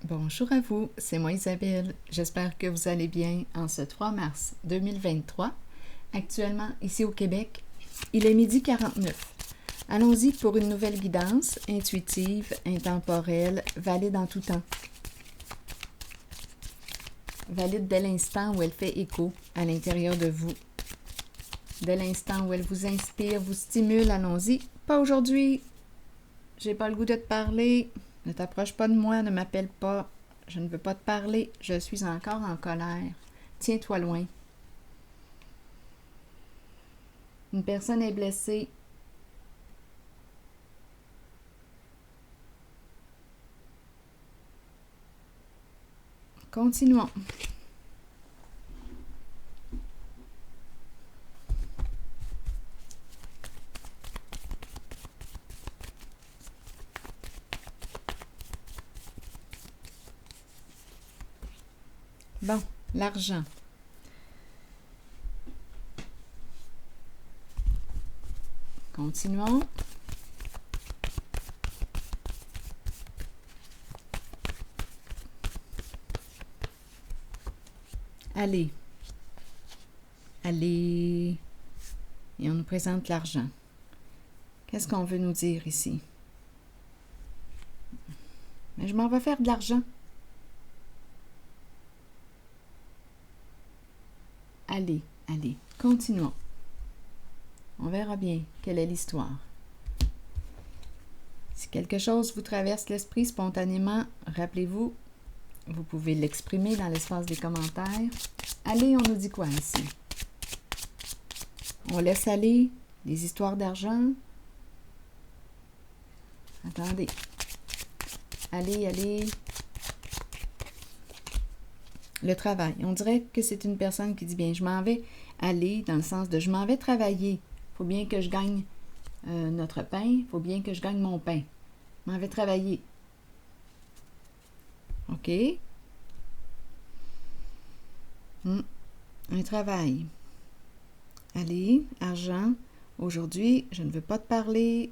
Bonjour à vous, c'est moi Isabelle. J'espère que vous allez bien en ce 3 mars 2023. Actuellement, ici au Québec, il est 12h49. Allons-y pour une nouvelle guidance intuitive, intemporelle, valide en tout temps. Valide dès l'instant où elle fait écho à l'intérieur de vous. Dès l'instant où elle vous inspire, vous stimule, allons-y. Pas aujourd'hui. J'ai pas le goût de te parler. Ne t'approche pas de moi, ne m'appelle pas. Je ne veux pas te parler. Je suis encore en colère. Tiens-toi loin. Une personne est blessée. Continuons. Bon, l'argent. Continuons. Allez. Allez. Et on nous présente l'argent. Qu'est-ce qu'on veut nous dire ici? Mais je m'en vais faire de l'argent. Allez, allez, continuons. On verra bien quelle est l'histoire. Si quelque chose vous traverse l'esprit spontanément, rappelez-vous, vous pouvez l'exprimer dans l'espace des commentaires. Allez, on nous dit quoi ici? On laisse aller les histoires d'argent. Attendez. Allez, allez. Le travail. On dirait que c'est une personne qui dit bien, je m'en vais aller dans le sens de je m'en vais travailler. Il faut bien que je gagne notre pain. Il faut bien que je gagne mon pain. Je m'en vais travailler. OK? Un travail. Allez, argent. Aujourd'hui, je ne veux pas te parler.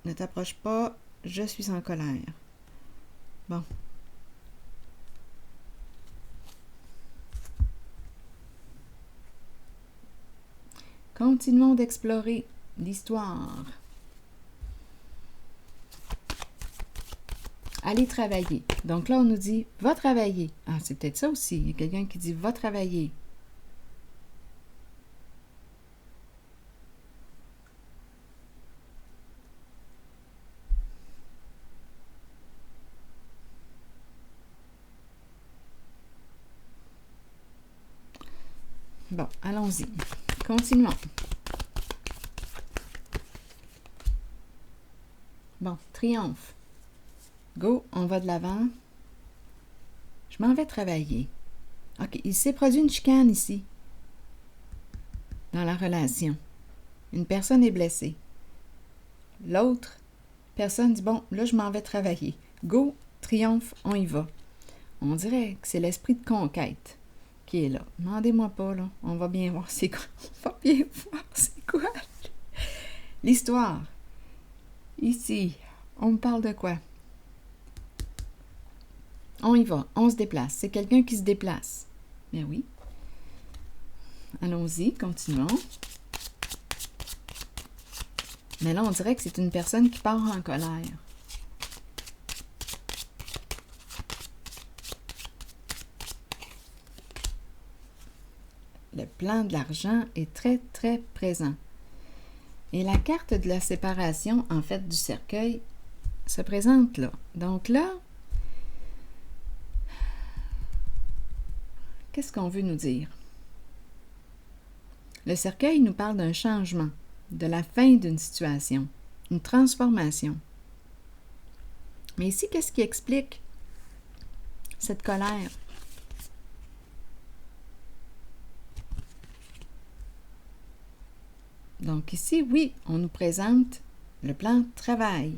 Ne t'approche pas. Je suis en colère. Bon. Continuons d'explorer l'histoire. Allez travailler. Donc là, on nous dit « va travailler ». Ah, c'est peut-être ça aussi. Il y a quelqu'un qui dit « va travailler ». Bon, allons-y. Continuons. Bon, triomphe. Go, on va de l'avant. Je m'en vais travailler. OK, il s'est produit une chicane ici, dans la relation. Une personne est blessée. L'autre personne dit, bon, là, je m'en vais travailler. Go, triomphe, on y va. On dirait que c'est l'esprit de conquête qui est là. Demandez-moi pas, là. On va bien voir c'est quoi. On va bien voir c'est quoi. L'histoire. Ici, on me parle de quoi? On y va, on se déplace. C'est quelqu'un qui se déplace. Bien oui. Allons-y, continuons. Mais là, on dirait que c'est une personne qui part en colère. Le plan de l'argent est très, très présent. Et la carte de la séparation, en fait, du cercueil, se présente là. Donc là, qu'est-ce qu'on veut nous dire? Le cercueil nous parle d'un changement, de la fin d'une situation, une transformation. Mais ici, qu'est-ce qui explique cette colère? Donc ici, oui, on nous présente le plan de travail.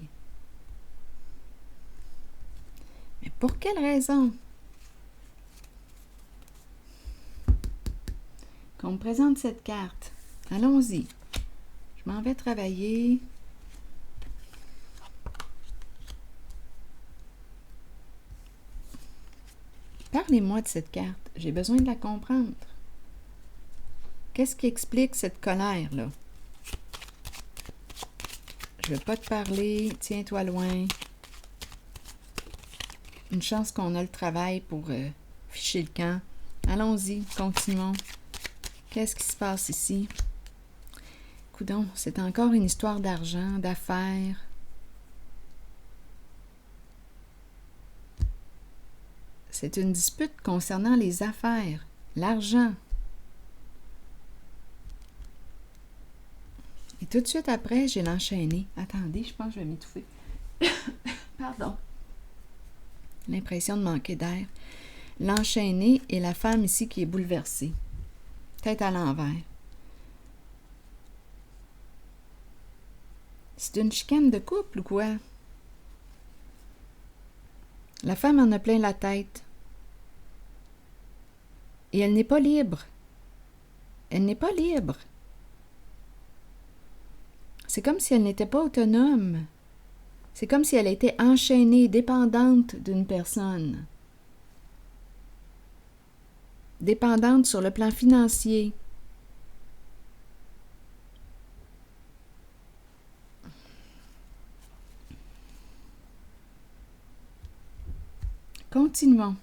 Mais pour quelle raison? Qu'on me présente cette carte. Allons-y. Je m'en vais travailler. Parlez-moi de cette carte. J'ai besoin de la comprendre. Qu'est-ce qui explique cette colère-là? Je ne veux pas te parler. Tiens-toi loin. Une chance qu'on a le travail pour ficher le camp. Allons-y, continuons. Qu'est-ce qui se passe ici? Coudon, c'est encore une histoire d'argent, d'affaires. C'est une dispute concernant les affaires, l'argent. Et tout de suite après, j'ai l'enchaîné. Attendez, je pense que je vais m'étouffer. Pardon. L'impression de manquer d'air. L'enchaîné et la femme ici qui est bouleversée. Tête à l'envers. C'est une chicane de couple ou quoi? La femme en a plein la tête. Et elle n'est pas libre. Elle n'est pas libre. C'est comme si elle n'était pas autonome. C'est comme si elle était enchaînée, dépendante d'une personne. Dépendante sur le plan financier. Continuons.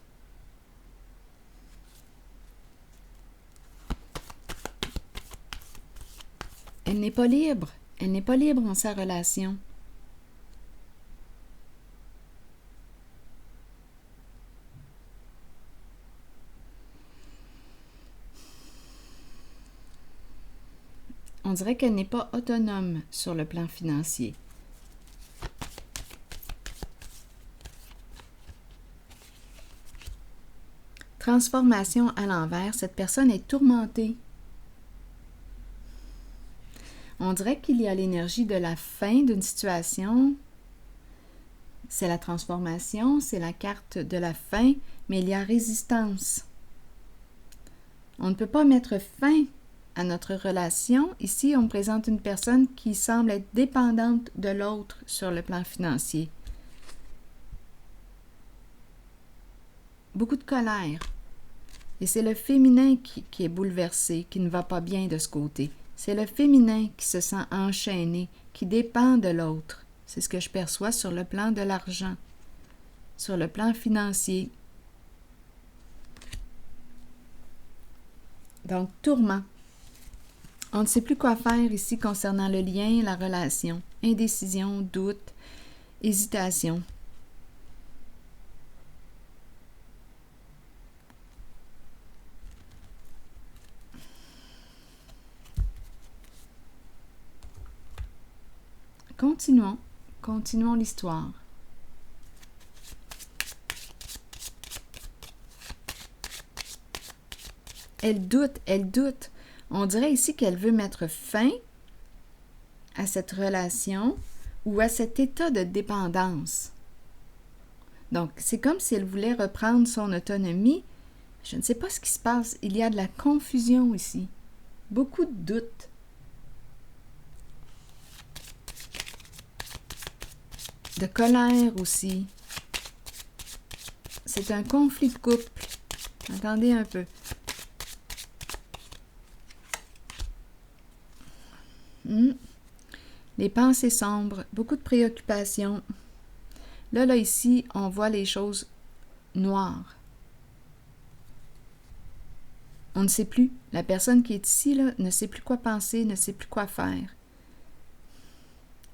Elle n'est pas libre. Elle n'est pas libre en sa relation. On dirait qu'elle n'est pas autonome sur le plan financier. Transformation à l'envers, cette personne est tourmentée. On dirait qu'il y a l'énergie de la fin d'une situation. C'est la transformation, c'est la carte de la fin, mais il y a résistance. On ne peut pas mettre fin à notre relation. Ici, on présente une personne qui semble être dépendante de l'autre sur le plan financier. Beaucoup de colère. Et c'est le féminin qui est bouleversé, qui ne va pas bien de ce côté. C'est le féminin qui se sent enchaîné, qui dépend de l'autre. C'est ce que je perçois sur le plan de l'argent, sur le plan financier. Donc, tourment. On ne sait plus quoi faire ici concernant le lien, la relation. Indécision, doute, hésitation. Continuons l'histoire. Elle doute. On dirait ici qu'elle veut mettre fin à cette relation ou à cet état de dépendance. Donc, c'est comme si elle voulait reprendre son autonomie. Je ne sais pas ce qui se passe. Il y a de la confusion ici. Beaucoup de doutes. De colère aussi. C'est un conflit de couple. Attendez un peu. Les pensées sombres, beaucoup de préoccupations. Là, ici, on voit les choses noires. On ne sait plus. La personne qui est ici, là, ne sait plus quoi penser, ne sait plus quoi faire.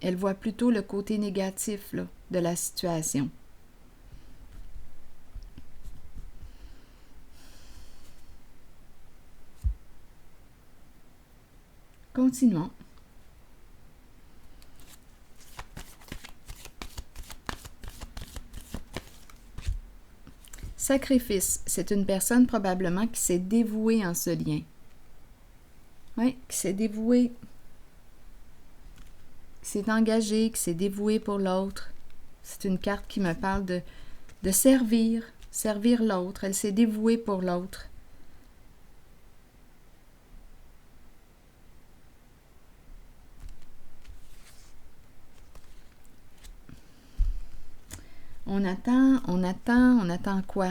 Elle voit plutôt le côté négatif là, de la situation. Continuons. Sacrifice, c'est une personne probablement qui s'est dévouée en ce lien. Oui, qui s'est dévouée, qui s'est engagée, qui s'est dévouée pour l'autre. C'est une carte qui me parle de servir l'autre. Elle s'est dévouée pour l'autre. On attend quoi?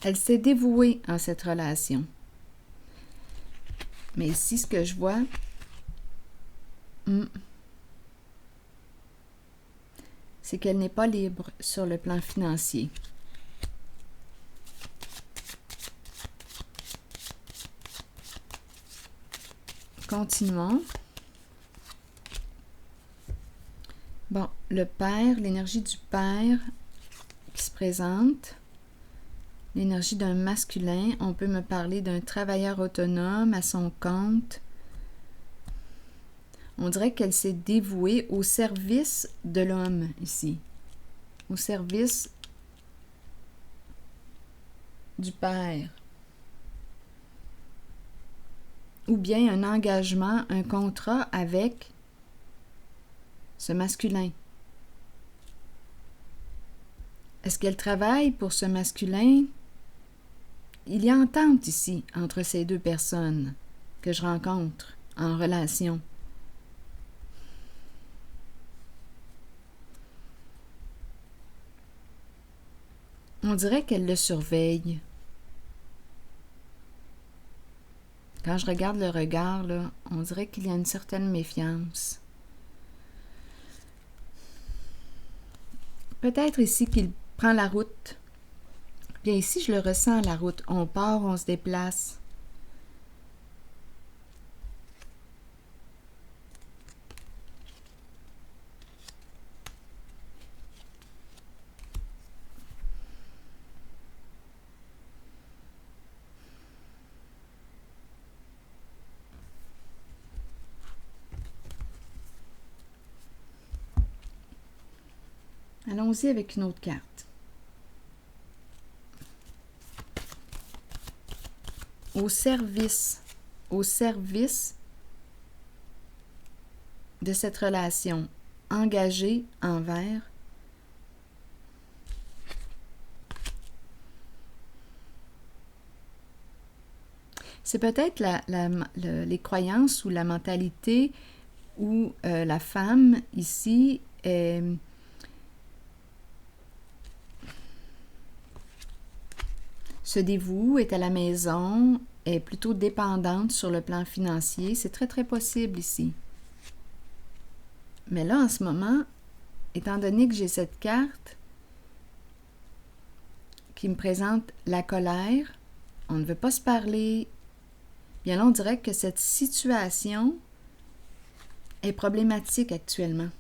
Elle s'est dévouée en cette relation. Mais ici, ce que je vois, c'est qu'elle n'est pas libre sur le plan financier. Continuons. Bon, le père, l'énergie du père qui se présente, l'énergie d'un masculin, on peut me parler d'un travailleur autonome à son compte. On dirait qu'elle s'est dévouée au service de l'homme ici, au service du père. Ou bien un engagement, un contrat avec ce masculin. Est-ce qu'elle travaille pour ce masculin? Il y a entente ici entre ces deux personnes que je rencontre en relation. On dirait qu'elle le surveille. Quand je regarde le regard, là, on dirait qu'il y a une certaine méfiance. Peut-être ici qu'il prend la route. Bien ici, je le ressens, la route. On part, on se déplace. Allons-y avec une autre carte. Au service de cette relation, engagée envers c'est peut-être les croyances ou la mentalité où la femme ici se dévoue, est à la maison, est plutôt dépendante sur le plan financier. C'est très, très possible ici. Mais là, en ce moment, étant donné que j'ai cette carte qui me présente la colère, on ne veut pas se parler, bien là, on dirait que cette situation est problématique actuellement.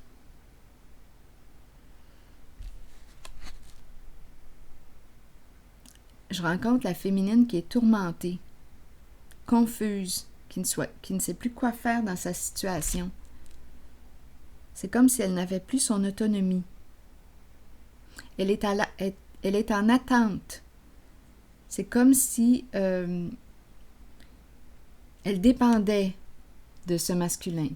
Je rencontre la féminine qui est tourmentée, confuse, qui ne sait plus quoi faire dans sa situation. C'est comme si elle n'avait plus son autonomie. Elle est en attente. C'est comme si elle dépendait de ce masculin.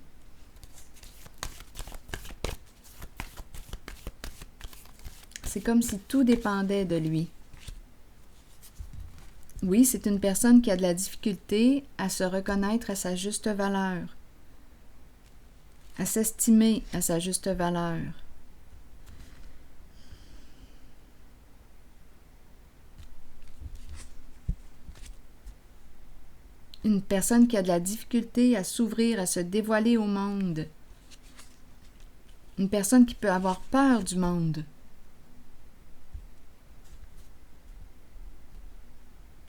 C'est comme si tout dépendait de lui. Oui, c'est une personne qui a de la difficulté à se reconnaître à sa juste valeur, à s'estimer à sa juste valeur. Une personne qui a de la difficulté à s'ouvrir, à se dévoiler au monde. Une personne qui peut avoir peur du monde.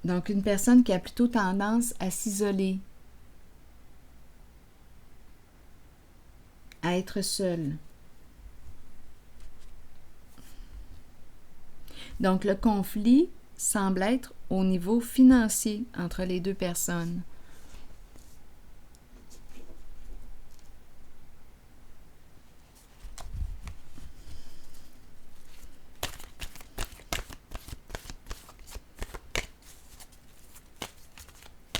Donc, une personne qui a plutôt tendance à s'isoler, à être seule. Donc, le conflit semble être au niveau financier entre les deux personnes.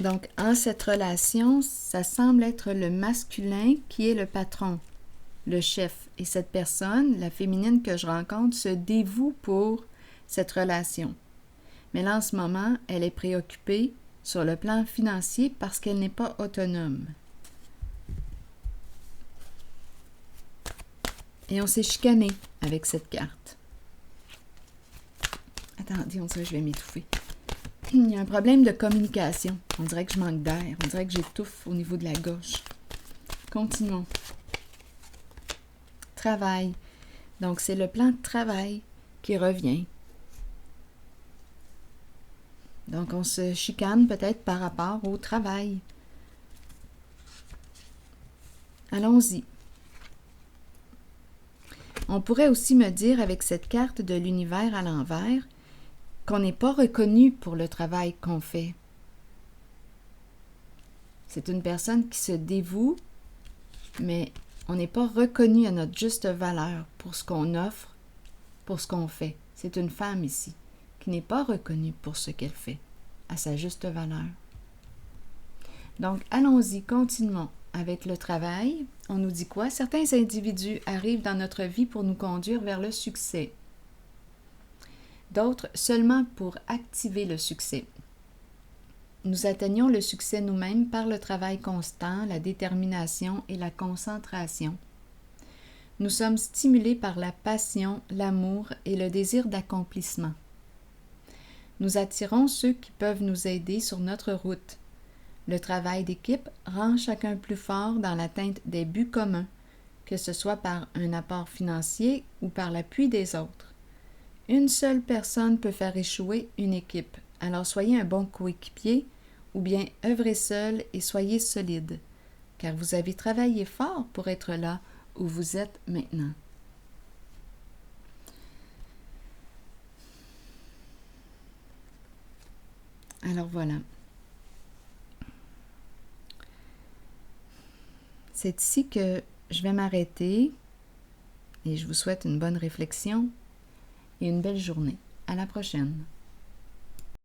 Donc, en cette relation, ça semble être le masculin qui est le patron, le chef. Et cette personne, la féminine que je rencontre, se dévoue pour cette relation. Mais là, en ce moment, elle est préoccupée sur le plan financier parce qu'elle n'est pas autonome. Et on s'est chicané avec cette carte. Attendez, on dirait que je vais m'étouffer. Il y a un problème de communication. On dirait que je manque d'air. On dirait que j'étouffe au niveau de la gorge. Continuons. Travail. Donc, c'est le plan de travail qui revient. Donc, on se chicane peut-être par rapport au travail. Allons-y. On pourrait aussi me dire avec cette carte de l'univers à l'envers qu'on n'est pas reconnu pour le travail qu'on fait. C'est une personne qui se dévoue, mais on n'est pas reconnu à notre juste valeur pour ce qu'on offre, pour ce qu'on fait. C'est une femme ici qui n'est pas reconnue pour ce qu'elle fait, à sa juste valeur. Donc, allons-y, continuons. Avec le travail, on nous dit quoi? Certains individus arrivent dans notre vie pour nous conduire vers le succès. D'autres seulement pour activer le succès. Nous atteignons le succès nous-mêmes par le travail constant, la détermination et la concentration. Nous sommes stimulés par la passion, l'amour et le désir d'accomplissement. Nous attirons ceux qui peuvent nous aider sur notre route. Le travail d'équipe rend chacun plus fort dans l'atteinte des buts communs, que ce soit par un apport financier ou par l'appui des autres. Une seule personne peut faire échouer une équipe, alors soyez un bon coéquipier ou bien œuvrez seul et soyez solide, car vous avez travaillé fort pour être là où vous êtes maintenant. Alors voilà. C'est ici que je vais m'arrêter et je vous souhaite une bonne réflexion et une belle journée. À la prochaine.